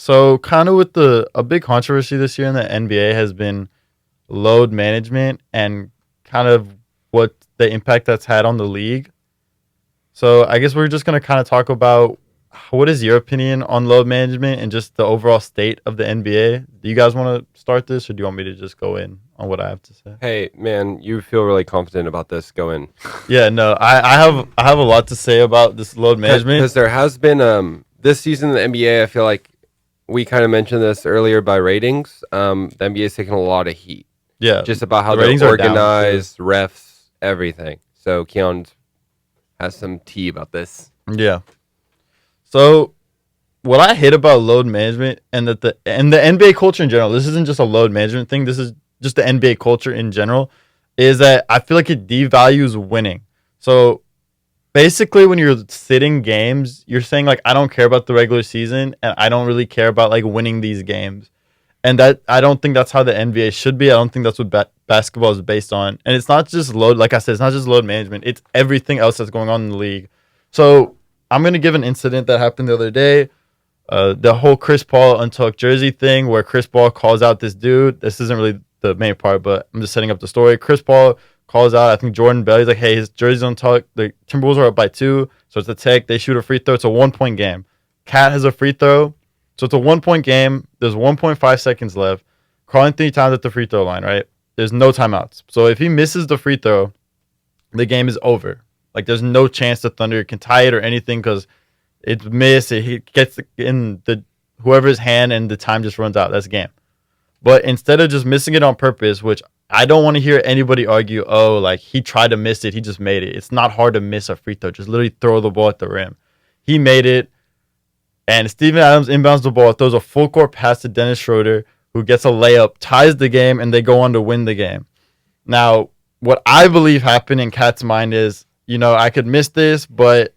So kind of with a big controversy this year in the NBA has been load management and kind of what the impact that's had on the league. So I guess we're just gonna kind of talk about what is your opinion on load management and just the overall state of the NBA. Do you guys want to start this, or do you want me to just go in on what I have to say? Hey, man, you feel really confident about this. Go in. Yeah, no, I have a lot to say about this load management. Because there has been this season in the NBA, I feel like we kind of mentioned this earlier by ratings. The NBA is taking a lot of heat. Yeah, Just about how the they're ratings are down, organized, refs, everything. So Keon has some tea about this. yeah. So what I hate about load management and the NBA culture in general, this isn't just a load management thing. This is just the NBA culture in general, is that I feel like it devalues winning. So basically, when you're sitting games, you're saying like I don't care about the regular season and I don't really care about like winning these games. And that I don't think that's how the NBA should be. I don't think that's what basketball is based on. And it's not just load, like I said, it's not just load management. It's everything else that's going on in the league. So I'm going to give an incident that happened the other day. The whole Chris Paul untucked jersey thing where Chris Paul calls out this dude. This isn't really the main part, but I'm just setting up the story. Chris Paul calls out, I think, Jordan Bell. He's like, hey, his jersey's untucked. The Timberwolves are up by 2. So it's a tech. They shoot a free throw. It's a 1-point game. Cat has a free throw. So it's a 1-point game. There's 1.5 seconds left. Karl-Anthony Towns at the free throw line, right? There's no timeouts. So if he misses the free throw, the game is over. Like, there's no chance the Thunder can tie it or anything because it's missed. He gets in the whoever's hand and the time just runs out. That's the game. But instead of just missing it on purpose, which I don't want to hear anybody argue, oh, like he tried to miss it, he just made it. It's not hard to miss a free throw. Just literally throw the ball at the rim. He made it. And Steven Adams inbounds the ball, throws a full court pass to Dennis Schroeder, who gets a layup, ties the game, and they go on to win the game. Now, what I believe happened in Cat's mind is, I could miss this, but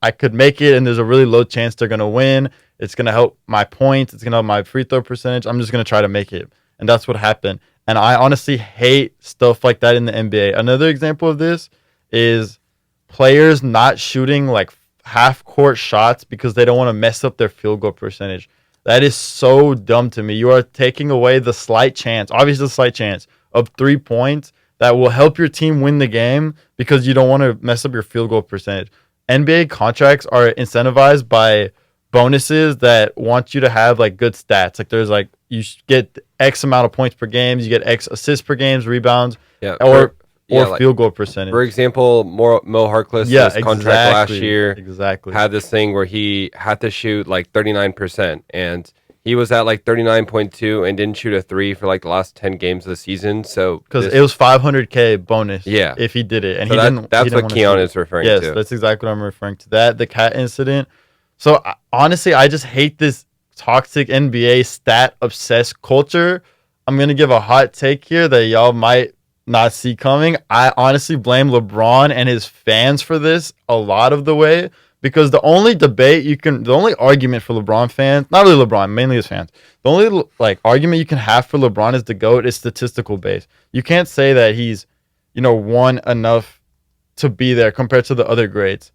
I could make it, and there's a really low chance they're going to win. It's going to help my points. It's going to help my free throw percentage. I'm just going to try to make it. And that's what happened. And I honestly hate stuff like that in the NBA. Another example of this is players not shooting like half-court shots because they don't want to mess up their field goal percentage. That is so dumb to me. You are taking away the slight chance, obviously the slight chance, of 3 points that will help your team win the game because you don't want to mess up your field goal percentage. NBA contracts are incentivized by bonuses that want you to have like good stats. Like there's like you get X amount of points per game, you get X assists per games, rebounds, or field goal percentage. For example, Mo Harkless, his contract last year had this thing where he had to shoot like 39%, and he was at like 39.2 and didn't shoot a 3 for like the last 10 games of the season. So because it was $500K bonus, if he did it, and so that's what Keon is referring to. Yes, that's exactly what I'm referring to. The cat incident. So honestly, I just hate this toxic NBA stat obsessed culture. I'm gonna give a hot take here that y'all might not see coming. I honestly blame LeBron and his fans for this a lot of the way, because the only argument for LeBron fans, not really LeBron, mainly his fans, the only like argument you can have for LeBron as the GOAT is statistical based. You can't say that he's, won enough to be there compared to the other greats.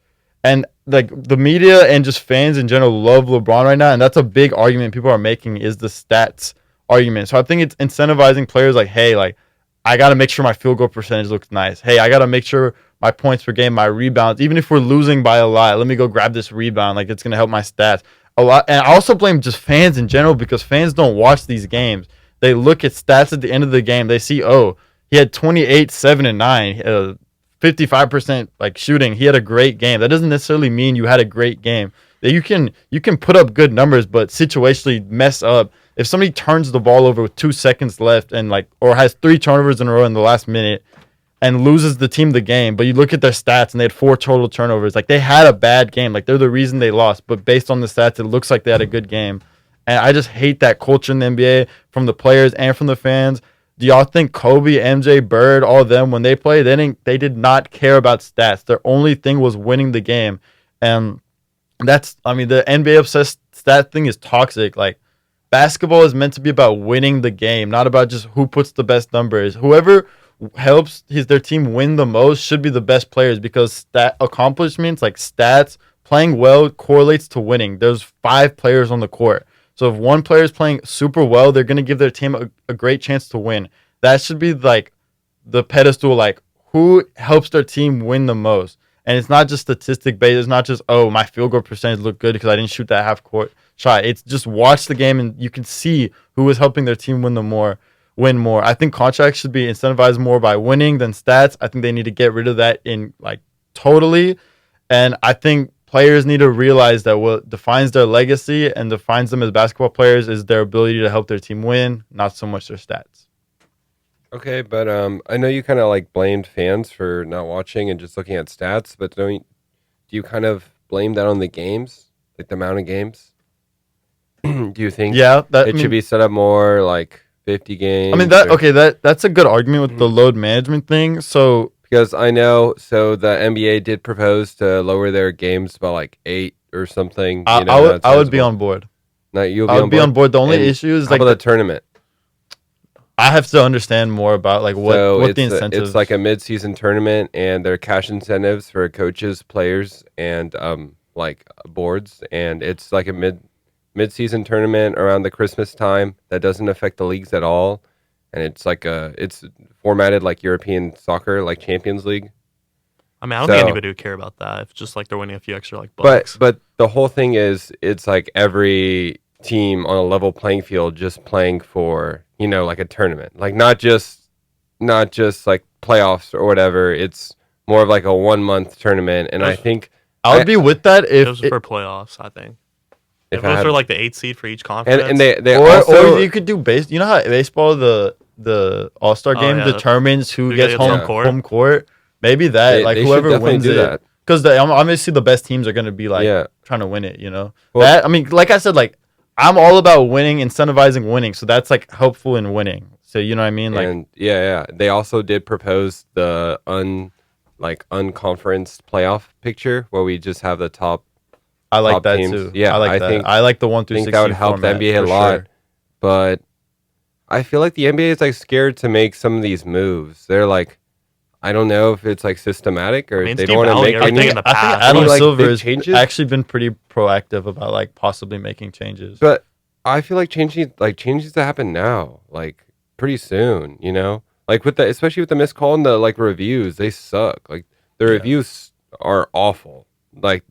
And like the media and just fans in general love LeBron right now, and that's a big argument people are making is the stats argument. So I think it's incentivizing players like, hey, like I got to make sure my field goal percentage looks nice. Hey, I got to make sure my points per game, my rebounds, even if we're losing by a lot, let me go grab this rebound. Like, it's going to help my stats a lot. And I also blame just fans in general because fans don't watch these games. They look at stats at the end of the game. They see, oh, he had 28, 7, and 9, 55% like shooting. He had a great game. That doesn't necessarily mean you had a great game. You can put up good numbers, but situationally mess up. If somebody turns the ball over with 2 seconds left and or has 3 turnovers in a row in the last minute and loses the team the game, but you look at their stats and they had 4 total turnovers, like they had a bad game, like they're the reason they lost, but based on the stats, it looks like they had a good game. And I just hate that culture in the NBA from the players and from the fans. Do y'all think Kobe, MJ, Bird, all of them, when they played, they did not care about stats? Their only thing was winning the game. And the NBA obsessed stat thing is toxic. Like, basketball is meant to be about winning the game, not about just who puts the best numbers. Whoever helps their team win the most should be the best players, because stat accomplishments like stats, playing well correlates to winning. There's 5 players on the court. So if one player is playing super well, they're going to give their team a great chance to win. That should be like the pedestal, like who helps their team win the most. And it's not just statistic based. It's not just, oh, my field goal percentage looked good because I didn't shoot that half court shot. It's just watch the game and you can see who is helping their team win more. I think contracts should be incentivized more by winning than stats. I think they need to get rid of that in like totally. And I think players need to realize that what defines their legacy and defines them as basketball players is their ability to help their team win, not so much their stats. Okay, but I know you kind of like blamed fans for not watching and just looking at stats, but do you kind of blame that on the games, like the amount of games? Do you think should be set up more like 50 games? I mean that's a good argument with the load management thing. So because I know, so the NBA did propose to lower their games by like 8 or something. I would be on board. No, I would be on board. The only issue is like the tournament. I have to understand more about like what the incentives. It's like a mid-season tournament, and there are cash incentives for coaches, players, and like boards, and it's like a mid-season tournament around the Christmas time that doesn't affect the leagues at all, and it's like it's formatted like European soccer, like Champions League. I mean, I don't think anybody would care about that. If just like they're winning a few extra like bucks. But the whole thing is, it's like every team on a level playing field just playing for, like a tournament, like not just like playoffs or whatever. It's more of like a 1 month tournament, and I think I would be with that if it was for playoffs. I think if it was for like the 8th seed for each conference, and they or you could do base. You know how baseball the All-Star game determines who gets home court. Maybe that like whoever wins it. That. Because obviously the best teams are going to be like trying to win it, Well, that, I mean, like I said, like I'm all about winning, incentivizing winning. So that's like helpful in winning. So you know what I mean? Like, and they also did propose the unconferenced playoff picture where we just have the top. I like that teams. too. Yeah, I like the 1 through 16 that would help the NBA a lot. Sure. But I feel like the NBA is like scared to make some of these moves. They're like, I don't know if it's like systematic or they don't want to make anything in the past. I think Adam Silver has actually been pretty proactive about like possibly making changes. But I feel like changes to happen now, like pretty soon, like especially with the missed call and the like reviews, they suck. Like the reviews are awful. Like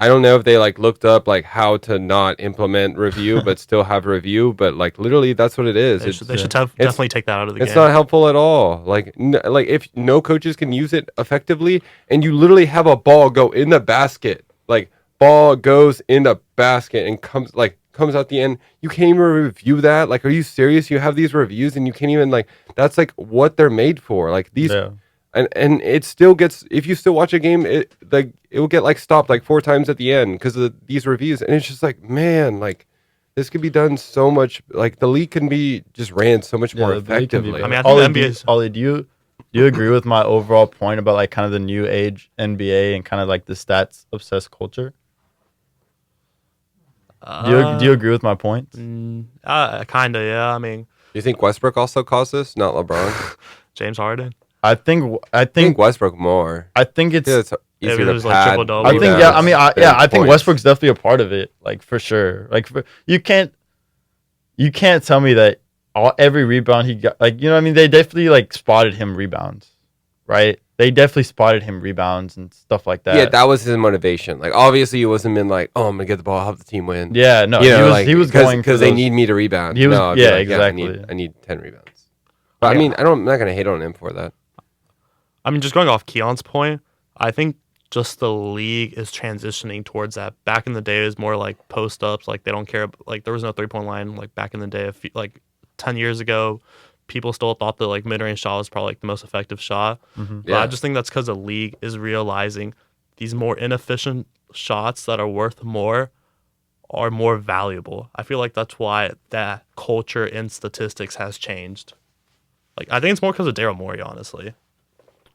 I don't know if they like looked up like how to not implement review but still have review, but like literally that's what it is. They should definitely take that out of the game. It's not helpful at all. Like if no coaches can use it effectively, and you literally have a ball go in the basket, like ball goes in the basket and comes out the end, you can't even review that. Like, are you serious? You have these reviews and you can't even like. That's like what they're made for. Like these. Yeah. And it still gets, if you still watch a game, it will get like stopped like 4 times at the end because of these reviews, and it's just like, man, like this could be done so much. Like the league can be just ran so much more effectively. I mean, I think the NBA Ollie, do you agree with my overall point about like kind of the new age NBA and kind of like the stats obsessed culture? Do you agree with my point? Kind of, yeah. I mean, you think Westbrook also caused this, not LeBron? James Harden. I think Westbrook more. I think it's easier to like pad. triple-double. I think I think Westbrook's definitely a part of it, like for sure. Like you can't tell me that every rebound he got, like, you know what I mean? They definitely like spotted him rebounds, right? They definitely spotted him rebounds and stuff like that. Yeah, that was his motivation. Like obviously he wasn't been like, oh, I'm gonna get the ball, help the team win. Yeah, no, he was going because they need me to rebound. Exactly. I need 10 rebounds. But I mean, I'm not gonna hate on him for that. I mean, just going off Keon's point, I think just the league is transitioning towards that. Back in the day, it was more like post-ups. Like, they don't care. Like, there was no three-point line. Like, back in the day, like 10 years ago, people still thought that, like, mid-range shot was probably, like, the most effective shot. Mm-hmm. But I just think that's because the league is realizing these more inefficient shots that are worth more are more valuable. I feel like that's why that culture in statistics has changed. Like, I think it's more because of Daryl Morey, honestly.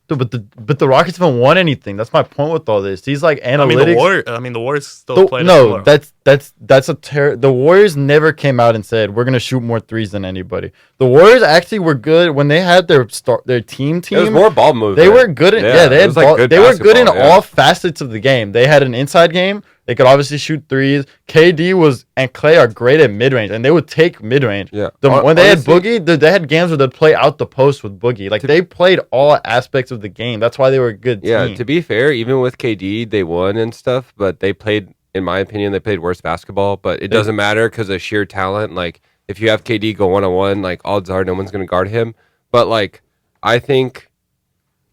Dude, but the Rockets haven't won anything. That's my point with all this. These like analytics. The Warriors still play. No, that's That's the Warriors never came out and said we're gonna shoot more threes than anybody. The Warriors actually were good when they had their team. It was more ball movement. They were good in they had ball, they were good in all facets of the game. They had an inside game. They could obviously shoot threes. KD and Clay are great at mid range, and they would take mid range. Yeah. When they had Boogie, they had games where they'd play out the post with Boogie. Like they played all aspects of the game. That's why they were a good team. Yeah. To be fair, even with KD, they won and stuff, but they played. In my opinion, they played worse basketball, but it doesn't matter because of sheer talent. Like, if you have KD go 1-on-1, like, odds are no one's going to guard him. But, like, I think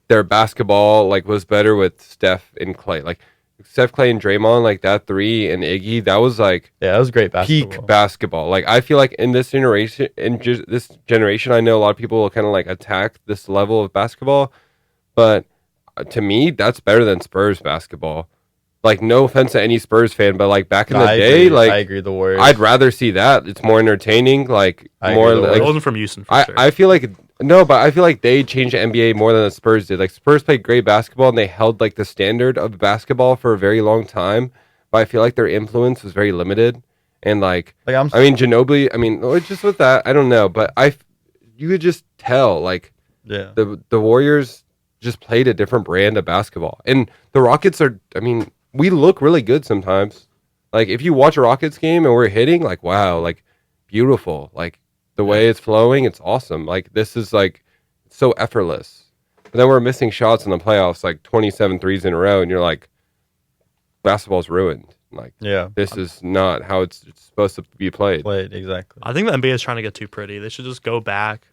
their basketball, like, was better with Steph and Clay. Like, Steph, Clay, and Draymond, like, that three and Iggy, that was, like... Yeah, that was great basketball. Peak basketball. Like, I feel like in this generation, I know a lot of people will kind of, like, attack this level of basketball. But to me, that's better than Spurs basketball. Like, no offense to any Spurs fan, but like back in the day, like I agree, the Warriors. I'd rather see that. It's more entertaining. Like more. Like, it wasn't from Houston. For sure. I feel like no, but I feel like they changed the NBA more than the Spurs did. Like Spurs played great basketball and they held like the standard of basketball for a very long time. But I feel like their influence was very limited. And I mean, Ginobili. I mean, just with that, I don't know, but you could just tell like the Warriors just played a different brand of basketball, and the Rockets are. I mean. We look really good sometimes. Like, if you watch a Rockets game and we're hitting, like, wow, like, beautiful. Like, the way it's flowing, it's awesome. Like, this is, like, so effortless. But then we're missing shots in the playoffs, like, 27 threes in a row, and you're like, basketball's ruined. Like, this is not how it's supposed to be played. Exactly. I think the NBA is trying to get too pretty. They should just go back,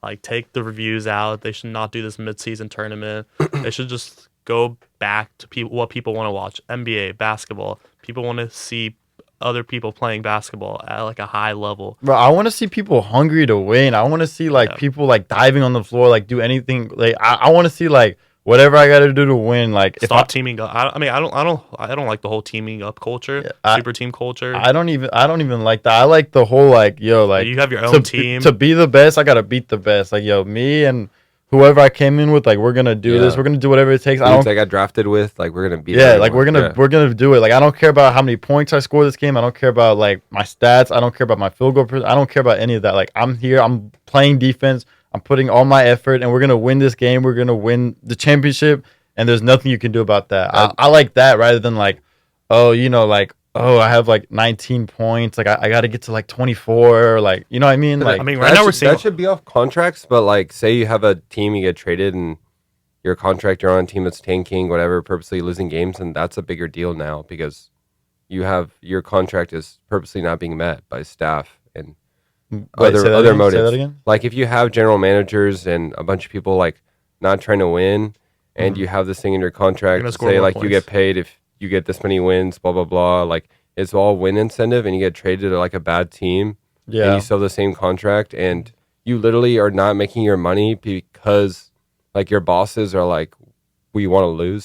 like, take the reviews out. They should not do this mid-season tournament. They should just go back to what people want to watch. NBA, basketball. People want to see other people playing basketball at like a high level. Bro, I want to see people hungry to win. I want to see like people like diving on the floor, like do anything. Like I want to see like whatever I got to do to win. Like stop teaming up. I don't like the whole teaming up culture, super team culture. I don't even like that. I like the whole like you have your own team to be the best. I gotta beat the best. Like me and whoever I came in with, like we're gonna do this. We're gonna do whatever it takes. I got drafted with, like we're gonna beat. Yeah, like we're gonna do it. Like I don't care about how many points I score this game. I don't care about like my stats. I don't care about my field goal. I don't care about any of that. Like I'm here. I'm playing defense. I'm putting all my effort, and we're gonna win this game. We're gonna win the championship, and there's nothing you can do about that. I like that rather than like, I have like 19 points. Like I got to get to like 24. Like you know what I mean? Like right now we're seeing that should be off contracts. But like, say you have a team, you get traded, and your contract, you're on a team that's tanking, whatever, purposely losing games, and that's a bigger deal now because your contract is purposely not being met by staff and other motives. Say that again? Like if you have general managers and a bunch of people like not trying to win, and you have this thing in your contract, say like you get paid if you get this many wins, blah, blah, blah. Like, it's all win incentive, and you get traded to, like, a bad team. Yeah. And you still have the same contract, and you literally are not making your money because, like, your bosses are like, we want to lose.